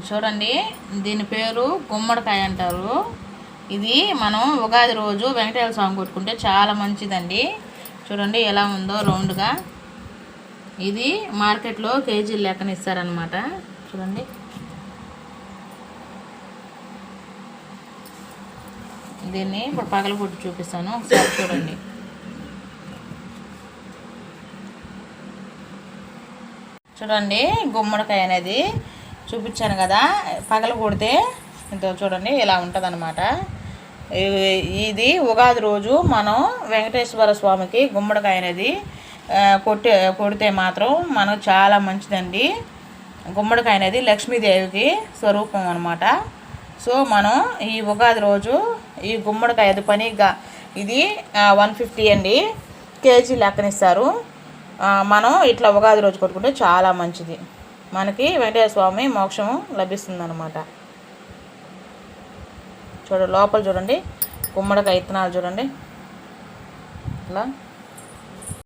చూడండి, దీని పేరు గుమ్మడికాయ అంటారు. ఇది మనం ఉగాది రోజు వెంకటేశ్వర స్వామి కొట్టుకుంటే చాలా మంచిదండి. చూడండి ఎలా ఉందో రౌండ్గా. ఇది మార్కెట్లో కేజీలు లెక్కన ఇస్తారనమాట. చూడండి, దీన్ని ఇప్పుడు పగలగొట్టి చూపిస్తాను, ఒకసారి చూడండి. చూడండి, గుమ్మడికాయ అనేది చూపించాను కదా, పగల కొడితే ఇంత చూడండి ఇలా ఉంటుంది అనమాట. ఇది ఉగాది రోజు మనం వెంకటేశ్వర స్వామికి గుమ్మడికాయ అనేది కొడితే మాత్రం మనకు చాలా మంచిదండి. గుమ్మడికాయ అనేది లక్ష్మీదేవికి స్వరూపం అనమాట. సో మనం ఈ ఉగాది రోజు ఈ గుమ్మడికాయ అది పనిగా ఇది 150 అండి, కేజీ లెక్కనిస్తారు. మనం ఇట్లా ఉగాది రోజు కొట్టుకుంటే చాలా మంచిది, మనకి వెంకటేశ్వర స్వామి మోక్షం లభిస్తుంది అనమాట. లోపల చూడండి, గుమ్మడికాయ ఇత్తనాలు చూడండి ఇలా